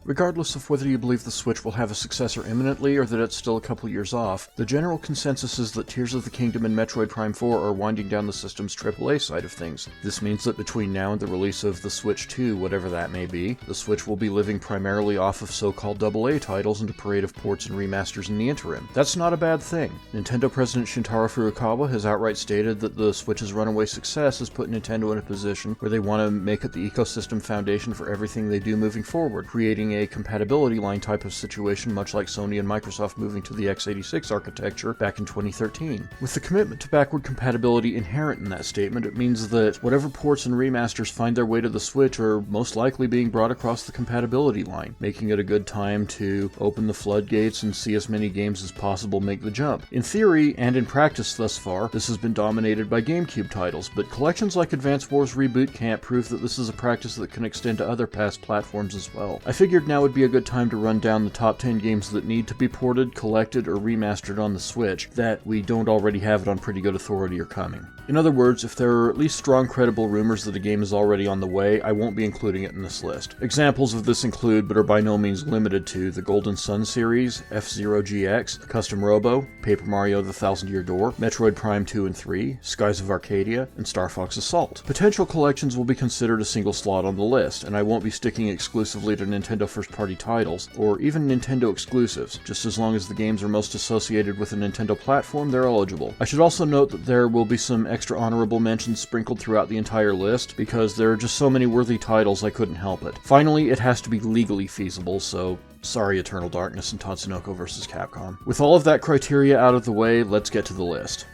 Regardless of whether you believe the Switch will have a successor imminently or that it's still a couple years off, the general consensus is that Tears of the Kingdom and Metroid Prime 4 are winding down the system's AAA side of things. This means that between now and the release of the Switch 2, whatever that may be, the Switch will be living primarily off of so-called AA titles and a parade of ports and remasters in the interim. That's not a bad thing. Nintendo President Shintaro Furukawa has outright stated that the Switch's runaway success has put Nintendo in a position where they want to make it the ecosystem foundation for everything they do moving forward, creating a compatibility line type of situation much like Sony and Microsoft moving to the x86 architecture back in 2013. With the commitment to backward compatibility inherent in that statement, it means that whatever ports and remasters find their way to the Switch are most likely being brought across the compatibility line, making it a good time to open the floodgates and see as many games as possible make the jump. In theory, and in practice thus far, this has been dominated by GameCube titles, but collections like Advance Wars Reboot Camp prove that this is a practice that can extend to other past platforms as well. I figured now would be a good time to run down the top 10 games that need to be ported, collected, or remastered on the Switch that we don't already have it on pretty good authority or coming. In other words, if there are at least strong credible rumors that a game is already on the way, I won't be including it in this list. Examples of this include, but are by no means limited to, the Golden Sun series, F-Zero GX, Custom Robo, Paper Mario The Thousand Year Door, Metroid Prime 2 and 3, Skies of Arcadia, and Star Fox Assault. Potential collections will be considered a single slot on the list, and I won't be sticking exclusively to Nintendo first-party titles, or even Nintendo exclusives. Just as long as the games are most associated with a Nintendo platform, they're eligible. I should also note that there will be some extra honorable mentions sprinkled throughout the entire list, because there are just so many worthy titles I couldn't help it. Finally, it has to be legally feasible, so sorry Eternal Darkness and Tatsunoko vs. Capcom. With all of that criteria out of the way, let's get to the list.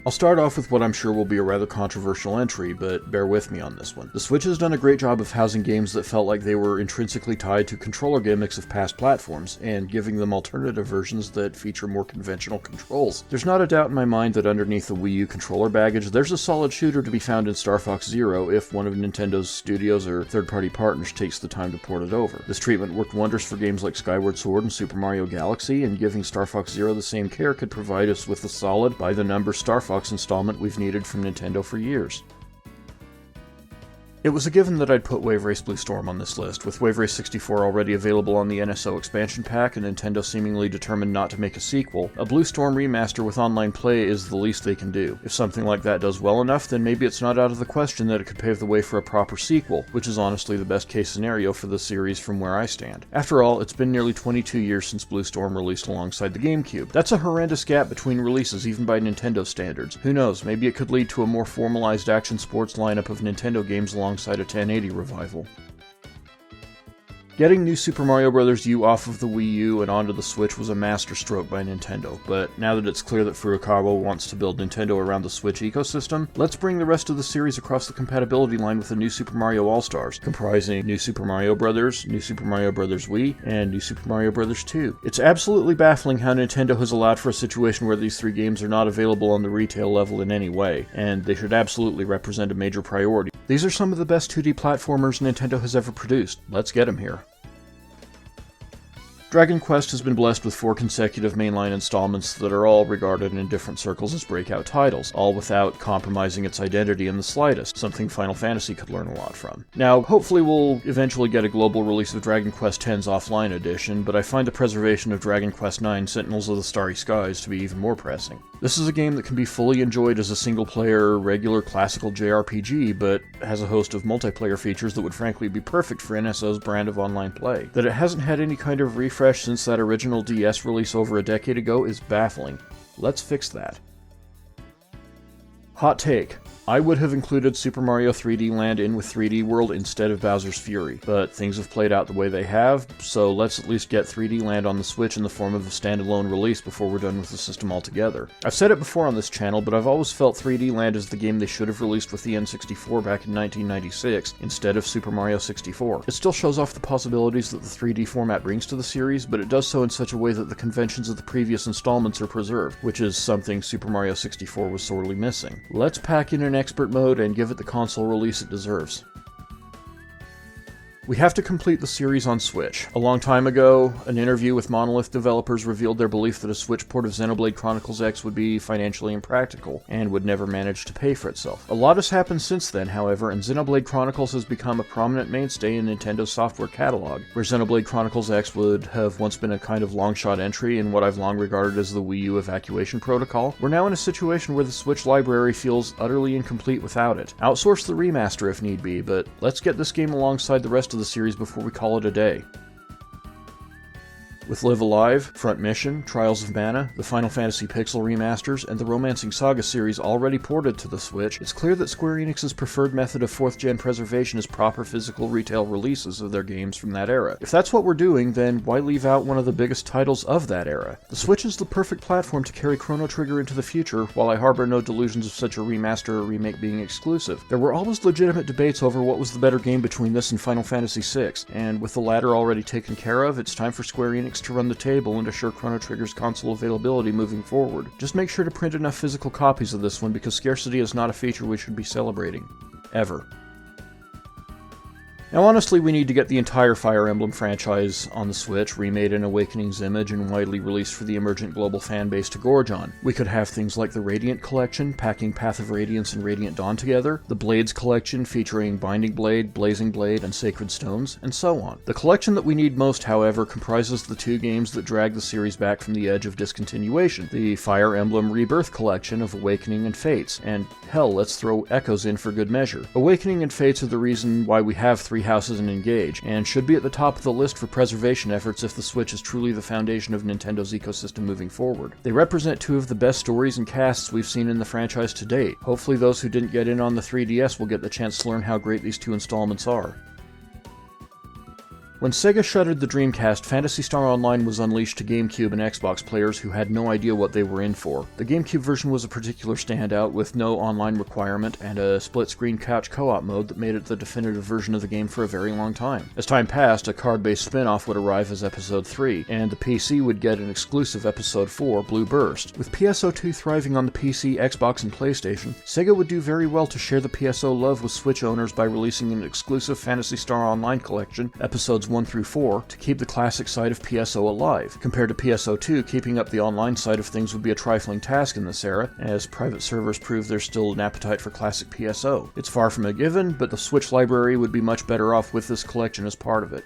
I'll start off with what I'm sure will be a rather controversial entry, but bear with me on this one. The Switch has done a great job of housing games that felt like they were intrinsically tied to controller gimmicks of past platforms, and giving them alternative versions that feature more conventional controls. There's not a doubt in my mind that underneath the Wii U controller baggage, there's a solid shooter to be found in Star Fox Zero if one of Nintendo's studios or third-party partners takes the time to port it over. This treatment worked wonders for games like Skyward Sword and Super Mario Galaxy, and giving Star Fox Zero the same care could provide us with a solid, by-the-number Star Fox installment we've needed from Nintendo for years. It was a given that I'd put Wave Race Blue Storm on this list, with Wave Race 64 already available on the NSO expansion pack and Nintendo seemingly determined not to make a sequel. A Blue Storm remaster with online play is the least they can do. If something like that does well enough, then maybe it's not out of the question that it could pave the way for a proper sequel, which is honestly the best case scenario for the series from where I stand. After all, it's been nearly 22 years since Blue Storm released alongside the GameCube. That's a horrendous gap between releases even by Nintendo standards. Who knows, maybe it could lead to a more formalized action sports lineup of Nintendo games alongside a 1080 revival. Getting New Super Mario Bros. U off of the Wii U and onto the Switch was a masterstroke by Nintendo, but now that it's clear that Furukawa wants to build Nintendo around the Switch ecosystem, let's bring the rest of the series across the compatibility line with a New Super Mario All-Stars, comprising New Super Mario Bros., New Super Mario Bros. Wii, and New Super Mario Bros. 2. It's absolutely baffling how Nintendo has allowed for a situation where these three games are not available on the retail level in any way, and they should absolutely represent a major priority. These are some of the best 2D platformers Nintendo has ever produced. Let's get them here. Dragon Quest has been blessed with 4 consecutive mainline installments that are all regarded in different circles as breakout titles, all without compromising its identity in the slightest, something Final Fantasy could learn a lot from. Now, hopefully we'll eventually get a global release of Dragon Quest X's Offline Edition, but I find the preservation of Dragon Quest IX Sentinels of the Starry Skies to be even more pressing. This is a game that can be fully enjoyed as a single-player, regular classical JRPG, but has a host of multiplayer features that would frankly be perfect for NSO's brand of online play. That it hasn't had any kind of refresh since that original DS release over a decade ago is baffling. Let's fix that. Hot take. I would have included Super Mario 3D Land in with 3D World instead of Bowser's Fury, but things have played out the way they have, so let's at least get 3D Land on the Switch in the form of a standalone release before we're done with the system altogether. I've said it before on this channel, but I've always felt 3D Land is the game they should have released with the N64 back in 1996, instead of Super Mario 64. It still shows off the possibilities that the 3D format brings to the series, but it does so in such a way that the conventions of the previous installments are preserved, which is something Super Mario 64 was sorely missing. Let's pack in an expert mode and give it the console release it deserves. We have to complete the series on Switch. A long time ago, an interview with Monolith developers revealed their belief that a Switch port of Xenoblade Chronicles X would be financially impractical, and would never manage to pay for itself. A lot has happened since then, however, and Xenoblade Chronicles has become a prominent mainstay in Nintendo's software catalog, where Xenoblade Chronicles X would have once been a kind of long-shot entry in what I've long regarded as the Wii U evacuation protocol. We're now in a situation where the Switch library feels utterly incomplete without it. Outsource the remaster if need be, but let's get this game alongside the rest of the series before we call it a day. With Live Alive, Front Mission, Trials of Mana, the Final Fantasy Pixel remasters, and the Romancing Saga series already ported to the Switch, it's clear that Square Enix's preferred method of 4th-gen preservation is proper physical retail releases of their games from that era. If that's what we're doing, then why leave out one of the biggest titles of that era? The Switch is the perfect platform to carry Chrono Trigger into the future, while I harbor no delusions of such a remaster or remake being exclusive. There were always legitimate debates over what was the better game between this and Final Fantasy VI, and with the latter already taken care of, it's time for Square Enix to run the table and assure Chrono Trigger's console availability moving forward. Just make sure to print enough physical copies of this one, because scarcity is not a feature we should be celebrating. Ever. Now honestly, we need to get the entire Fire Emblem franchise on the Switch, remade in Awakening's image and widely released for the emergent global fanbase to gorge on. We could have things like the Radiant Collection, packing Path of Radiance and Radiant Dawn together, the Blades Collection featuring Binding Blade, Blazing Blade, and Sacred Stones, and so on. The collection that we need most, however, comprises the two games that drag the series back from the edge of discontinuation, the Fire Emblem Rebirth Collection of Awakening and Fates, and hell, let's throw Echoes in for good measure. Awakening and Fates are the reason why we have Three Houses and Engage, and should be at the top of the list for preservation efforts if the Switch is truly the foundation of Nintendo's ecosystem moving forward. They represent two of the best stories and casts we've seen in the franchise to date. Hopefully those who didn't get in on the 3DS will get the chance to learn how great these two installments are. When Sega shuttered the Dreamcast, Phantasy Star Online was unleashed to GameCube and Xbox players who had no idea what they were in for. The GameCube version was a particular standout, with no online requirement and a split-screen couch co-op mode that made it the definitive version of the game for a very long time. As time passed, a card-based spin-off would arrive as Episode 3, and the PC would get an exclusive Episode 4, Blue Burst. With PSO2 thriving on the PC, Xbox, and PlayStation, Sega would do very well to share the PSO love with Switch owners by releasing an exclusive Phantasy Star Online collection, Episodes 1 through 4, to keep the classic side of PSO alive. Compared to PSO2, keeping up the online side of things would be a trifling task in this era, as private servers prove there's still an appetite for classic PSO. It's far from a given, but the Switch library would be much better off with this collection as part of it.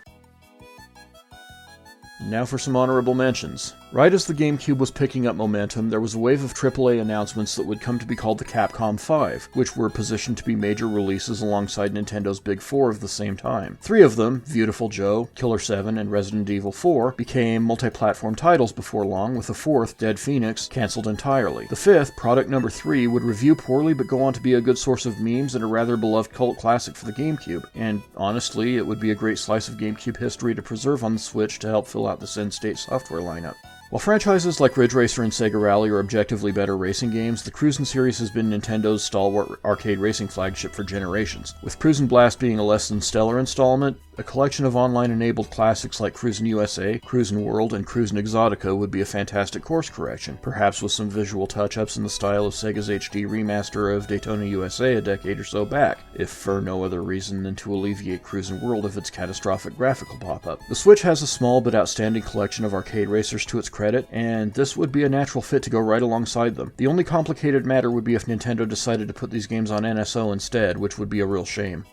Now for some honorable mentions. Right as the GameCube was picking up momentum, there was a wave of AAA announcements that would come to be called the Capcom 5, which were positioned to be major releases alongside Nintendo's Big Four of the same time. Three of them, Beautiful Joe, Killer 7, and Resident Evil 4, became multi-platform titles before long, with the fourth, Dead Phoenix, cancelled entirely. The fifth, Product Number 3, would review poorly but go on to be a good source of memes and a rather beloved cult classic for the GameCube, and honestly, it would be a great slice of GameCube history to preserve on the Switch to help fill out this end-state software lineup. While franchises like Ridge Racer and Sega Rally are objectively better racing games, the Cruis'n series has been Nintendo's stalwart arcade racing flagship for generations. With Cruis'n Blast being a less than stellar installment, a collection of online-enabled classics like Cruis'n USA, Cruis'n World, and Cruis'n Exotica would be a fantastic course correction, perhaps with some visual touch-ups in the style of Sega's HD remaster of Daytona USA a decade or so back, if for no other reason than to alleviate Cruis'n World of its catastrophic graphical pop-up. The Switch has a small but outstanding collection of arcade racers to its credit, and this would be a natural fit to go right alongside them. The only complicated matter would be if Nintendo decided to put these games on NSO instead, which would be a real shame.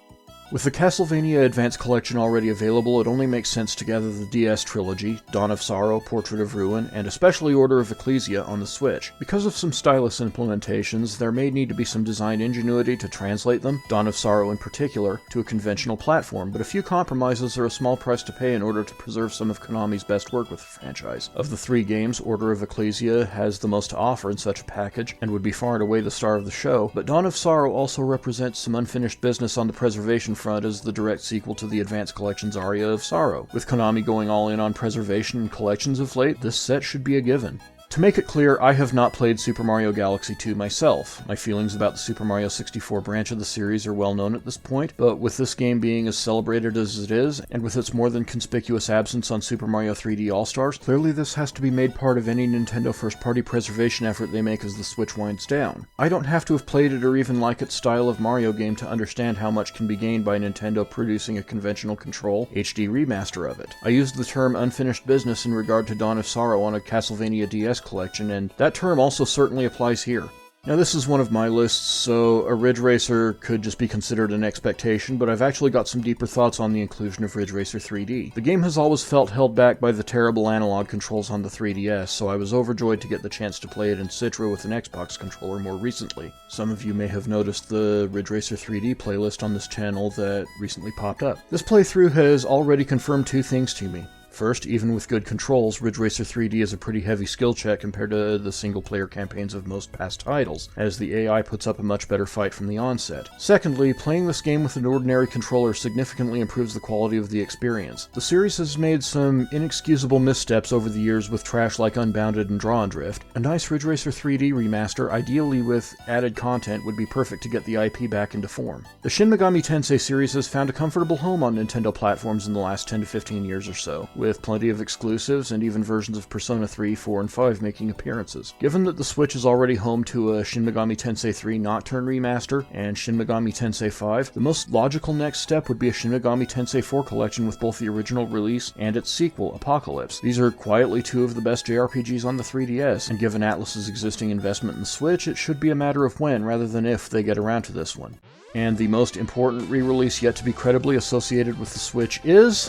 With the Castlevania Advance Collection already available, it only makes sense to gather the DS trilogy, Dawn of Sorrow, Portrait of Ruin, and especially Order of Ecclesia on the Switch. Because of some stylus implementations, there may need to be some design ingenuity to translate them, Dawn of Sorrow in particular, to a conventional platform, but a few compromises are a small price to pay in order to preserve some of Konami's best work with the franchise. Of the three games, Order of Ecclesia has the most to offer in such a package, and would be far and away the star of the show, but Dawn of Sorrow also represents some unfinished business on the preservation front as the direct sequel to the Advance Collection's Aria of Sorrow. With Konami going all in on preservation and collections of late, this set should be a given. To make it clear, I have not played Super Mario Galaxy 2 myself. My feelings about the Super Mario 64 branch of the series are well known at this point, but with this game being as celebrated as it is, and with its more than conspicuous absence on Super Mario 3D All-Stars, clearly this has to be made part of any Nintendo first-party preservation effort they make as the Switch winds down. I don't have to have played it or even like its style of Mario game to understand how much can be gained by Nintendo producing a conventional control HD remaster of it. I used the term unfinished business in regard to Dawn of Sorrow on a Castlevania DS collection, and that term also certainly applies here. Now this is one of my lists, so a Ridge Racer could just be considered an expectation, but I've actually got some deeper thoughts on the inclusion of Ridge Racer 3D. The game has always felt held back by the terrible analog controls on the 3DS, so I was overjoyed to get the chance to play it in Citra with an Xbox controller more recently. Some of you may have noticed the Ridge Racer 3D playlist on this channel that recently popped up. This playthrough has already confirmed two things to me. First, even with good controls, Ridge Racer 3D is a pretty heavy skill check compared to the single-player campaigns of most past titles, as the AI puts up a much better fight from the onset. Secondly, playing this game with an ordinary controller significantly improves the quality of the experience. The series has made some inexcusable missteps over the years with trash like Unbounded and Draw and Drift. A nice Ridge Racer 3D remaster, ideally with added content, would be perfect to get the IP back into form. The Shin Megami Tensei series has found a comfortable home on Nintendo platforms in the last 10 to 15 years or so, with plenty of exclusives and even versions of Persona 3, 4, and 5 making appearances. Given that the Switch is already home to a Shin Megami Tensei 3 Nocturne remaster and Shin Megami Tensei 5, the most logical next step would be a Shin Megami Tensei 4 collection with both the original release and its sequel, Apocalypse. These are quietly two of the best JRPGs on the 3DS, and given Atlus's existing investment in the Switch, it should be a matter of when rather than if they get around to this one. And the most important re-release yet to be credibly associated with the Switch is...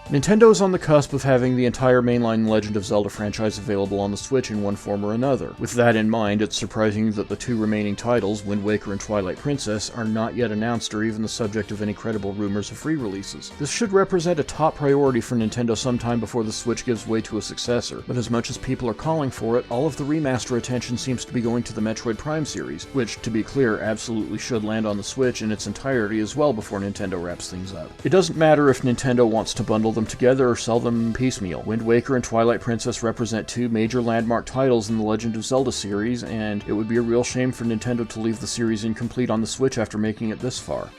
Nintendo is on the cusp of having the entire mainline Legend of Zelda franchise available on the Switch in one form or another. With that in mind, it's surprising that the two remaining titles, Wind Waker and Twilight Princess, are not yet announced or even the subject of any credible rumors of re-releases. This should represent a top priority for Nintendo sometime before the Switch gives way to a successor, but as much as people are calling for it, all of the remaster attention seems to be going to the Metroid Prime series, which, to be clear, absolutely should land on the Switch in its entirety as well before Nintendo wraps things up. It doesn't matter if Nintendo wants to bundle them together or sell them piecemeal. Wind Waker and Twilight Princess represent two major landmark titles in the Legend of Zelda series, and it would be a real shame for Nintendo to leave the series incomplete on the Switch after making it this far.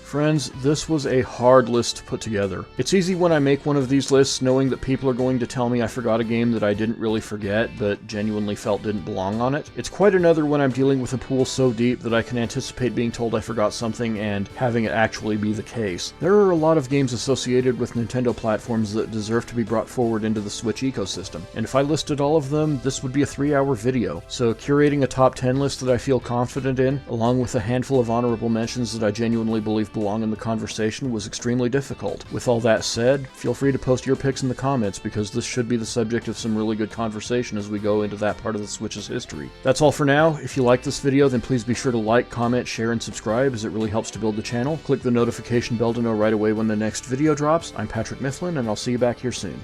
Friends, this was a hard list to put together. It's easy when I make one of these lists knowing that people are going to tell me I forgot a game that I didn't really forget, but genuinely felt didn't belong on it. It's quite another when I'm dealing with a pool so deep that I can anticipate being told I forgot something and having it actually be the case. There are a lot of games associated with Nintendo platforms that deserve to be brought forward into the Switch ecosystem, and if I listed all of them, this would be a 3-hour video. So curating a top 10 list that I feel confident in, along with a handful of honorable mentions that I genuinely believe belong in the conversation, was extremely difficult. With all that said, feel free to post your picks in the comments because this should be the subject of some really good conversation as we go into that part of the Switch's history. That's all for now. If you like this video, then please be sure to like, comment, share, and subscribe as it really helps to build the channel. Click the notification bell to know right away when the next video drops. I'm Patrick Mifflin, and I'll see you back here soon.